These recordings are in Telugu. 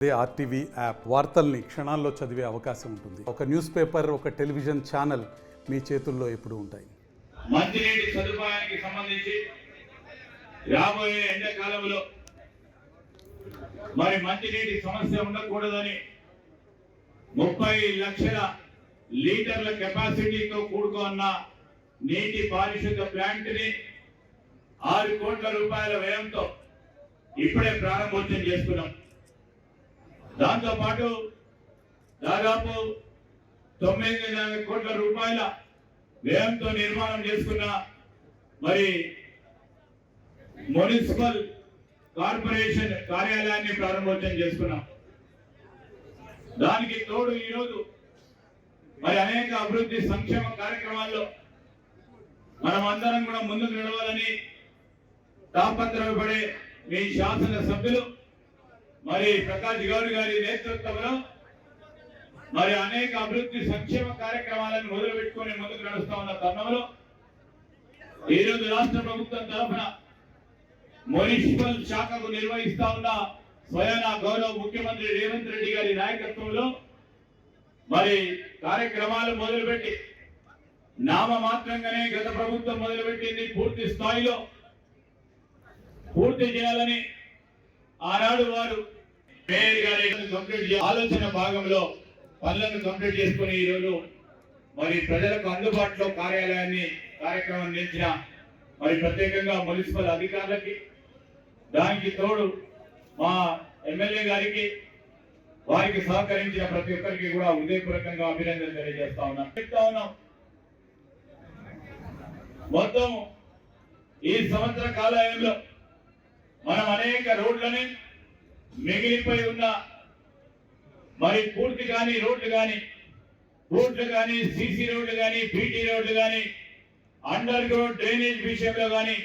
ఆర్టీవీ యాప్ వార్తల్ని క్షణాల్లో చదివే అవకాశం ఉంటుంది. ఒక న్యూస్ పేపర్, ఒక టెలివిజన్ ఛానల్ మీ చేతుల్లో ఎప్పుడూ ఉంటాయి. మంచినీటి సదుపాయానికి సంబంధించి రాబోయే ఎండాకాలంలో మరి మంచినీటి సమస్య ఉండకూడదని 30 లక్షల లీటర్ల కెపాసిటీతో కూడుకున్న నీటి పారిశుద్ధ ప్లాంట్ ని 6 కోట్ల రూపాయల వ్యయంతో ఇప్పుడే ప్రారంభోత్సవం చేసుకున్నాం. దాంతో పాటు దాదాపు 9 కోట్ల రూపాయల వ్యయంతో నిర్మాణం చేసుకున్న మరి మున్సిపల్ కార్పొరేషన్ కార్యాలయాన్ని ప్రారంభోత్సవం చేసుకున్నాం. దానికి తోడు ఈరోజు మరి అనేక అభివృద్ధి సంక్షేమ కార్యక్రమాల్లో మనం అందరం కూడా ముందుకు నడవాలని తాపత్రయపడే మీ శాసన సభ్యులు మరి ప్రకాష్ గౌడ్ గారి నేతృత్వంలో మరి అనేక అభివృద్ధి సంక్షేమ కార్యక్రమాలను మొదలు పెట్టుకుని ముందుకు నడుస్తా ఉన్న తరుణంలో ఈరోజు రాష్ట్ర ప్రభుత్వం తరఫున మున్సిపల్ శాఖకు నిర్వహిస్తా ఉన్న స్వయాన గౌరవ ముఖ్యమంత్రి రేవంత్ రెడ్డి గారి నాయకత్వంలో మరి కార్యక్రమాలు మొదలుపెట్టి నామమాత్రంగానే గత ప్రభుత్వం మొదలుపెట్టింది పూర్తి స్థాయిలో పూర్తి చేయాలని ఆనాడు వారు మేయర్ గారి కంప్లీట్ ఆలోచన భాగంలో పనులను కంప్లీట్ చేసుకుని ఈరోజు మరి ప్రజలకు అందుబాటులో కార్యక్రమం నిలిచిన మరి ప్రత్యేకంగా మున్సిపల్ అధికారులకి దానికి తోడు మా ఎమ్మెల్యే గారికి వారికి సహకరించిన ప్రతి ఒక్కరికి కూడా హృదయపూర్వకంగా అభినందనలు తెలియజేస్తా ఉన్నాం. మొత్తం ఈ సంవత్సర కాలంలో మనం అనేక రోడ్లని మిగిలిపోయి ఉన్న మరి పూర్తి కానీ రోడ్లు కానీ సీసీ రోడ్లు కానీ బీటీ రోడ్లు కానీ అండర్ గ్రౌండ్ డ్రైనేజ్ విషయంలో కానీ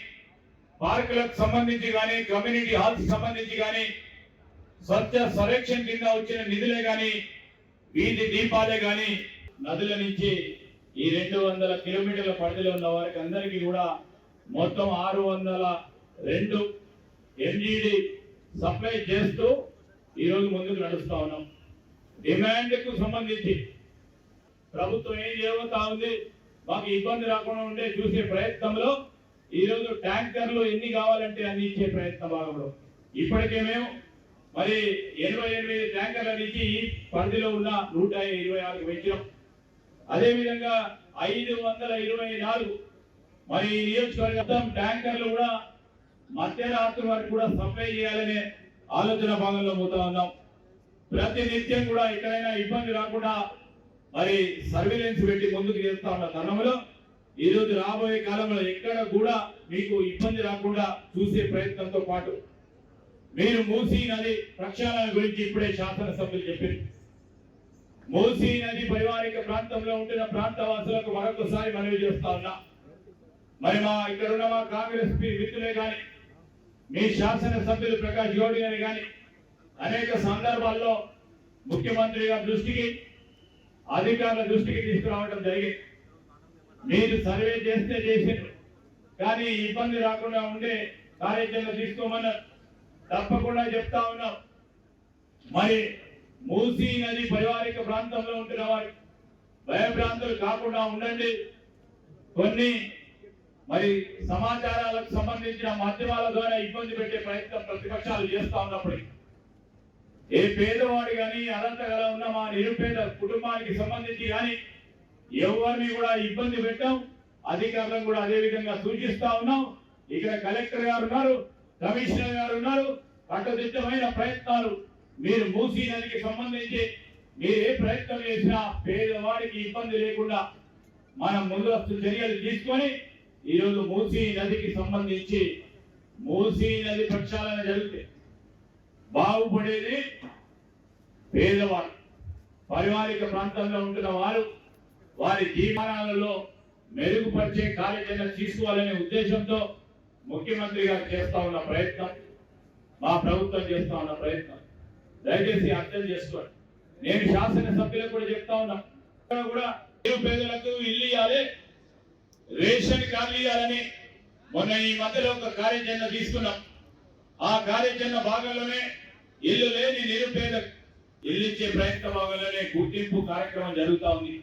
పార్కులకు సంబంధించి కానీ కమ్యూనిటీ హాల్స్ సంబంధించి కానీ స్వచ్ఛ సర్వేక్షణ కింద వచ్చిన నిధులే కానీ వీధి దీపాలే కానీ నదుల నుంచి ఈ 200 కిలోమీటర్ల పరిధిలో ఉన్న వారికి అందరికీ కూడా మొత్తం 602 ఎంజీడీ సప్లై చేస్తూ ఈరోజు ముందుకు నడుస్తా ఉన్నాం. డిమాండ్ కు సంబంధించి ప్రభుత్వం ఏం చేయబోతా ఉంది, మాకు ఇబ్బంది రాకుండా ఉండే చూసే ప్రయత్నంలో ఈరోజు ట్యాంకర్లు ఎన్ని కావాలంటే అన్ని ఇచ్చే ప్రయత్న భాగంలో ఇప్పటికే మేము మరి 88 ట్యాంకర్ల నుంచి ఈ పరిధిలో ఉన్న 126 పెంచినాం. అదేవిధంగా 524 మరి నియోజకవర్గం ట్యాంకర్లు కూడా మధ్యరాత్రి వరకు కూడా సప్లై చేయాలనే ఆలోచన భాగంలో పోతా ఉన్నాం. ప్రతి నిత్యం కూడా ఎక్కడైనా ఇబ్బంది రాకుండా మరి సర్వేలెన్స్ పెట్టి ముందుకు చేస్తా ఉన్న తరుణంలో ఈరోజు రాబోయే కాలంలో ఎక్కడ కూడా మీకు ఇబ్బంది రాకుండా చూసే ప్రయత్నంతో పాటు మీరు మూసీ నది ప్రక్షాళన గురించి ఇప్పుడే శాసనసభ్యులు చెప్పారు. మూసీ నది పరివారిక ప్రాంతంలో ఉంటున్న ప్రాంత వాసులకు మరొకసారి మనవి చేస్తా ఉన్నా. మరి ఇక్కడ ఉన్న మా కాంగ్రెస్ మిత్రులే కానీ మీ శాసనసభ్యులు ప్రకాష్ గౌడ్ గారు కానీ అనేక సందర్భాల్లో ముఖ్యమంత్రి గారి దృష్టికి అధికారుల దృష్టికి తీసుకురావడం జరిగింది. మీరు సర్వే చేస్తే చేసిండ్రు, కానీ ఇబ్బంది రాకుండా ఉండే కార్యాచరణ తీసుకోమన్నారు. తప్పకుండా చెప్తా ఉన్నాం. మరి మూసీ నది పరివారిక ప్రాంతంలో ఉంటున్న వారి భయభ్రాంతులు కాకుండా ఉండండి. కొన్ని మరి సమాచారాలకు సంబంధించిన మాధ్యమాల ద్వారా ఇబ్బంది పెట్టే ప్రయత్నం ప్రతిపక్షాలు చేస్తా ఉన్నప్పుడు ఏ పేదవాడు కానీ అర్హత ఉన్న మా నిరుపేద కుటుంబానికి సంబంధించి కానీ ఎవరిని కూడా ఇబ్బంది పెట్టాం. అధికారులను కూడా అదే విధంగా సూచిస్తా ఉన్నాం. ఇక్కడ కలెక్టర్ గారు ఉన్నారు, కమిషనర్ గారు ఉన్నారు. కట్టుదిట్టమైన ప్రయత్నాలు మీరు మూసీ నదికి సంబంధించి మీరు ఏ ప్రయత్నం చేసినా పేదవాడికి ఇబ్బంది లేకుండా మనం ముందస్తు చర్యలు తీసుకొని ఈరోజు మూసీ నదికి సంబంధించి మూసీ నది ప్రక్షాళన జరిగితే బాగుపడేది పేదవారు, పరివారిక ప్రాంతంలో ఉంటున్న వారు వారి జీవనాలలో మెరుగుపరిచే కార్యాచరణ తీసుకోవాలనే ఉద్దేశంతో ముఖ్యమంత్రి గారు చేస్తా ఉన్న ప్రయత్నం, మా ప్రభుత్వం చేస్తా ఉన్న ప్రయత్నం దయచేసి అర్థం చేసుకోండి. నేను శాసనసభ్యులకు కూడా చెప్తా ఉన్నా, కూడా పేదలకు ఇల్లు ఇవ్వాలి, రేషన్ కార్డు ఇవ్వాలని మొన్న ఈ మధ్యలో ఒక కార్యాచరణ తీసుకున్నాం. ఆ కార్యాచరణ భాగంలోనే ఇల్లు లేని నిరుపేద ఇల్లు ఇచ్చే ప్రయత్న భాగంలోనే గుర్తింపు కార్యక్రమం జరుగుతూ ఉంది.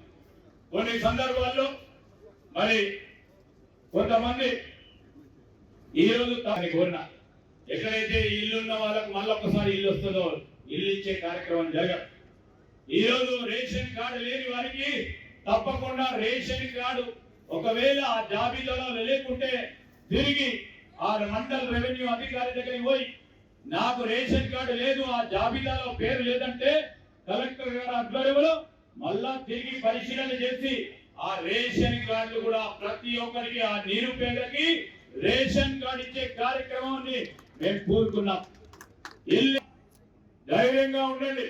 కొన్ని సందర్భాల్లో మరి కొంతమంది ఈ రోజు కోరిన ఎక్కడైతే ఇల్లున్న వాళ్ళకు మళ్ళొక్కసారి ఇల్లు వస్తుందో ఇల్లు ఇచ్చే కార్యక్రమం జరగదు. ఈ రోజు రేషన్ కార్డు లేని వారికి తప్పకుండా రేషన్ కార్డు ఒకవేళ ఆ జాబితాలో లేకుంటే తిరిగి ఆ మండల రెవెన్యూ అధికారి దగ్గరికి పోయి నాకు రేషన్ కార్డు లేదు, ఆ జాబితాలో పేరు లేదంటే కలెక్టర్ గారి ఆధ్వర్యంలో మళ్ళా తిరిగి పరిశీలన చేసి ఆ రేషన్ కార్డు కూడా ప్రతి ఒక్కరికి ఆ నిరుపేదకి రేషన్ కార్డు ఇచ్చే కార్యక్రమాన్ని మేము కోరుకున్నాం. ఇల్లు ధైర్యంగా ఉండండి.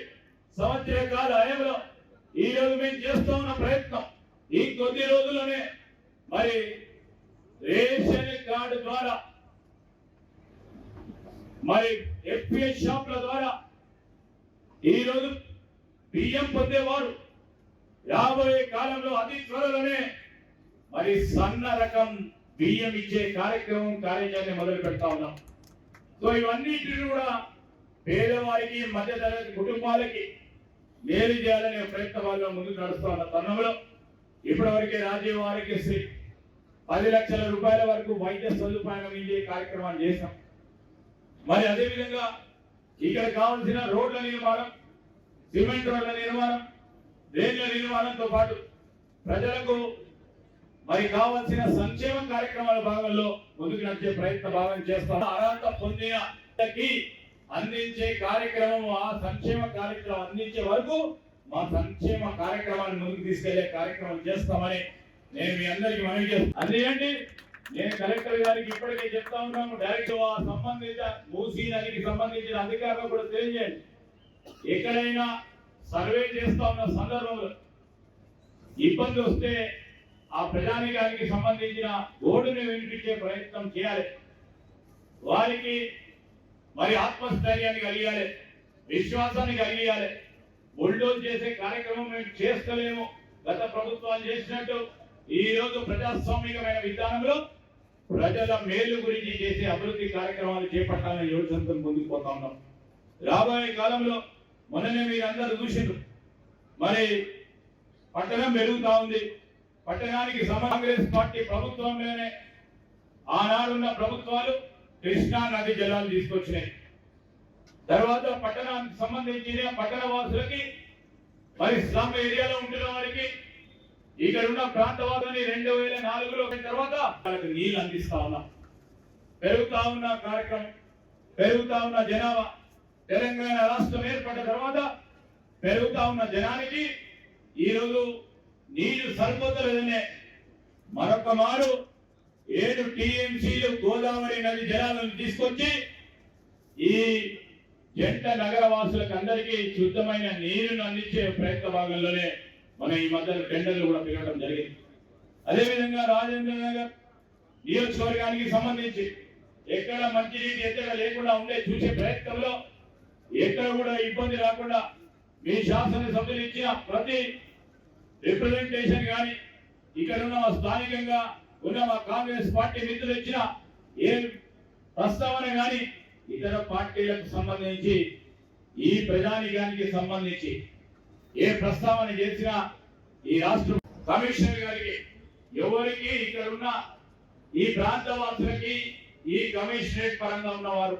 సంవత్సర కాల హయాంలో ఈ రోజు మేము చేస్తూ ఉన్న ప్రయత్నం ఈ కొద్ది రోజుల్లోనే మరి రేషన్ కార్డు ద్వారా మరి ఎఫ్పిఎస్ షాప్ల ద్వారా ఈ రోజు బియ్యం పొందేవారు రాబోయే కాలంలో అతి త్వరలోనే మరి సన్న రకం బియ్యం ఇచ్చే కార్యాచరణ మొదలు పెడతా ఉన్నాం. సో ఇవన్నిటిని కూడా పేదవారికి మధ్యతరగతి కుటుంబాలకి మేలు చేయాలనే ప్రయత్నాల్లో ముందుకు నడుస్తూ ఉన్న తరుణంలో ఇప్పటివరకే రాజీవ్ ఆరోగ్యశ్రీ 10 లక్షల రూపాయల వరకు వైద్య సదుపాయం ఇచ్చే కార్యక్రమాన్ని చేశాం. మరి అదేవిధంగా ఇక్కడ కావాల్సిన రోడ్ల నిర్మాణం, సిమెంట్ రోడ్ల నిర్మాణం, డ్రైన్ల నిర్మాణంతో పాటు ప్రజలకు మరి కావాల్సిన సంక్షేమ కార్యక్రమాల భాగంలో ముందుకు నడిచే భాగం చేస్తాం. అర్హత పొందిన అందించే కార్యక్రమం, ఆ సంక్షేమ కార్యక్రమం అందించే వరకు మా సంక్షేమ కార్యక్రమాన్ని ముందుకు తీసుకెళ్లే కార్యక్రమం చేస్తామని నేను మీ అందరికీ మనవి చేస్తాను. అందుకండి నేను కలెక్టర్ గారికి ఇప్పటికే చెప్తా ఉన్నాను, డైరెక్ట్ సంబంధిత మూసీ నదికి సంబంధించిన అధికారులు కూడా తెలియజేయండి. ఎక్కడైనా సర్వే చేస్తా ఉన్న సందర్భంలో ఇబ్బంది వస్తే ఆ ప్రజానికానికి సంబంధించిన ఓటుని వినిపించే ప్రయత్నం చేయాలి. వారికి మరి ఆత్మస్థైర్యాన్ని కలిగాలి, విశ్వాసాన్ని కలిగాలి. బుల్డోజ్ చేసే కార్యక్రమం మేము చేస్తలేము, గత ప్రభుత్వాలు చేసినట్టు. ఈ రోజు ప్రజాస్వామికమైన విధానంలో ప్రజల మేలు గురించి చేసే అభివృద్ధి కార్యక్రమాలు చేపట్టాలని యోచనతో ముందుకు పోతా ఉన్నాం. రాబోయే కాలంలో మొన్ననే మీరందరూ చూసిండ్రు, మరి పట్టణం పెరుగుతా ఉంది. పట్టణానికి కాంగ్రెస్ పార్టీ ప్రభుత్వంలోనే ఆనాడున్న ప్రభుత్వాలు కృష్ణా నది జలాలు తీసుకొచ్చినాయి. తర్వాత పట్టణానికి సంబంధించిన పట్టణ వాసులకి మరి స్లమ్ ఏరియాలో ఉంటున్న వారికి ఇక్కడ ఉన్న ప్రాంతవాసులని 2004లో తర్వాత వాళ్ళకి నీళ్లు అందిస్తా ఉన్నాం. పెరుగుతా ఉన్న కార్యక్రమం, పెరుగుతా ఉన్న జనాభా, తెలంగాణ రాష్ట్రం ఏర్పడిన తర్వాత పెరుగుతా ఉన్న జనానికి ఈరోజు నీళ్లు సరిపోతలేదనే మరొక మారు 7 టీఎంసీలు గోదావరి నది జలాలను తీసుకొచ్చి ఈ జంట నగర వాసులకు అందరికీ శుద్ధమైన నీరును అందించే ప్రయత్న భాగంలోనే మనం ఈ మధ్యలో టెండర్లు కూడా పిలవడం జరిగింది. అదేవిధంగా రాజేంద్ర నగర్ నియోజకవర్గానికి సంబంధించి ఎక్కడ మంచినీటి ఎక్కడ లేకుండా ఉండే చూసే ప్రయత్నంలో ఎక్కడ కూడా ఇబ్బంది రాకుండా మీ శాసనసభ్యులు ఇచ్చిన ప్రతి రిప్రజెంటేషన్ కానీ ఇక్కడ ఉన్న స్థానికంగా ఉన్న మా కాంగ్రెస్ పార్టీ మిత్రులు ఇచ్చిన ఏ ప్రస్తావన కానీ ఇతర పార్టీలకు సంబంధించి ఈ ప్రజానికానికి సంబంధించి ఏ ప్రస్తావన చేసినా ఈ రాష్ట్ర కమిషనర్ గారికి ఎవరికి ఇక్కడ ఉన్న ఈ ప్రాంత వాసులకి ఈ కమిషనరేట్ పరంగా ఉన్నవారు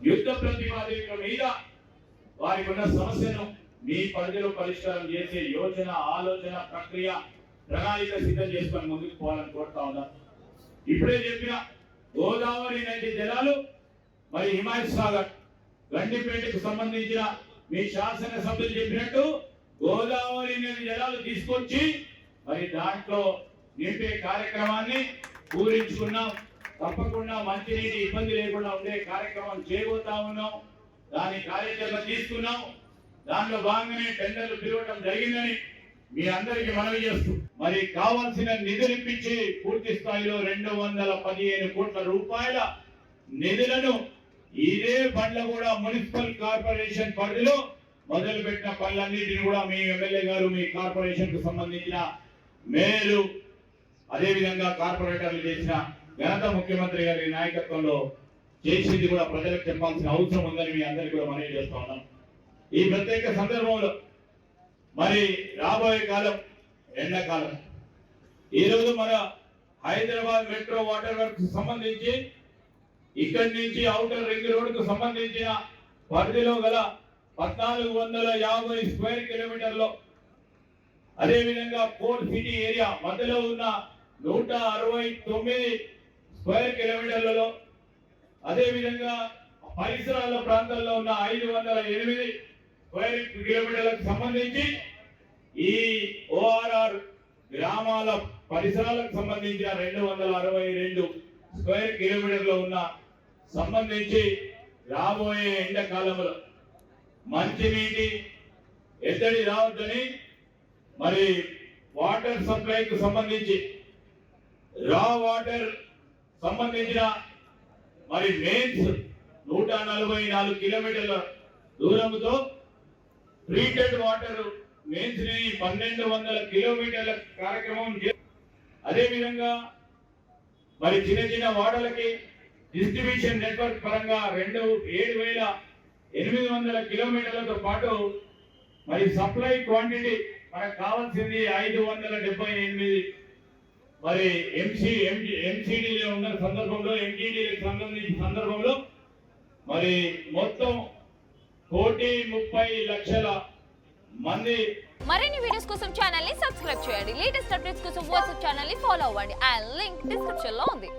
యుద్ధ ప్రతిపాదిక మీద వారికి ఉన్న సమస్యను మీ పరిధిలో పరిష్కారం చేసే యోచన, ఆలోచన, ప్రక్రియ, ప్రణాళిక సిద్ధం చేసుకొని ముందుకు పోవాలని కోరుతా ఉన్నాను. ఇప్పుడే చెప్పిన గోదావరి నది జలాలు మరి హిమాయత్ సాగర్ గండిపేటకు సంబంధించిన మీ శాసనసభ్యులు చెప్పినట్టు గోదావరి నది జలాలు తీసుకొచ్చి మరి దాంట్లో నింపే కార్యక్రమాన్ని పూరించుకున్నాం. తప్పకుండా మంచినీటి ఇబ్బంది లేకుండా ఉండే కార్యక్రమం చేయబోతా ఉన్నాం. దాని కార్యాచరణ తీసుకున్నాం. దాంట్లో భాగంగానే టెండర్లు పిలవడం జరిగిందని మీ అందరికీ మనవి చేస్తూ మరి కావాల్సిన నిధులు ఇప్పించి పూర్తి స్థాయిలో 215 కోట్ల రూపాయల నిధులను ఇదే బండ్లగూడ మున్సిపల్ కార్పొరేషన్ పరిధిలో మొదలుపెట్టిన పనులన్నిటిని కూడా మీ ఎమ్మెల్యే గారు మీ కార్పొరేషన్ కు సంబంధించిన మేయర్లు అదేవిధంగా కార్పొరేటర్లు చేసిన ఘనత ముఖ్యమంత్రి గారి నాయకత్వంలో చేసింది కూడా ప్రజలకు చెప్పాల్సిన అవసరం ఉందని మీ అందరికీ కూడా మనవి చేస్తా ఉన్నాం. ఈ ప్రత్యేక సందర్భంలో మరి రాబోయే కాలం ఎండాకాలం, ఈరోజు మన హైదరాబాద్ మెట్రో వాటర్ వర్క్స్ సంబంధించి ఇక్కడి నుంచి ఔటర్ రింగ్ రోడ్ కు సంబంధించిన పరిధిలో గల 1450 స్క్వేర్ కిలోమీటర్లో, అదేవిధంగా కోర్ సిటీ ఏరియా మధ్యలో ఉన్న 169 స్క్వేర్ కిలోమీటర్లలో, అదేవిధంగా పరిసరాల ప్రాంతాల్లో ఉన్న 508 స్క్వేర్ కిలోమీటర్లకు సంబంధించి ఈ ఓఆర్ఆర్ గ్రామాల పరిసరాలకు సంబంధించిన 262 స్క్వేర్ కిలోమీటర్లో ఉన్న సంబంధించి రాబోయే ఎండాకాలంలో మంచినీటి ఎద్దడి రావద్దని మరి వాటర్ సప్లైకు సంబంధించి రా వాటర్ సంబంధించిన మరి మెయిన్స్ 144 కిలోమీటర్ల దూరంతో ట్రీటెడ్ వాటర్ మెయిన్స్ ని 1200 కిలోమీటర్ల కార్యక్రమం. అదే విధంగా మరి చిన్న చిన్న వార్డులకి డిస్ట్రిబ్యూషన్ నెట్వర్క్ పరంగా 7,800 కిలోమీటర్లతో పాటు మరి సప్లై క్వాంటిటీ మనకు కావాల్సింది 578 మరి ఎంసీడీలో ఉన్న సందర్భంలో, ఎంటీడీలకు సంబంధించిన సందర్భంలో మరి మొత్తం 1,30,00,000 మంది. మరిన్ని వీడియోస్ కోసం ఛానల్ ని సబ్స్క్రైబ్ చేయండి. లేటెస్ట్ అప్డేట్స్ కోసం వాట్సాప్ ఛానల్ ని ఫాలో అవ్వండి. ఆ లింక్ డిస్క్రిప్షన్ లో ఉంది.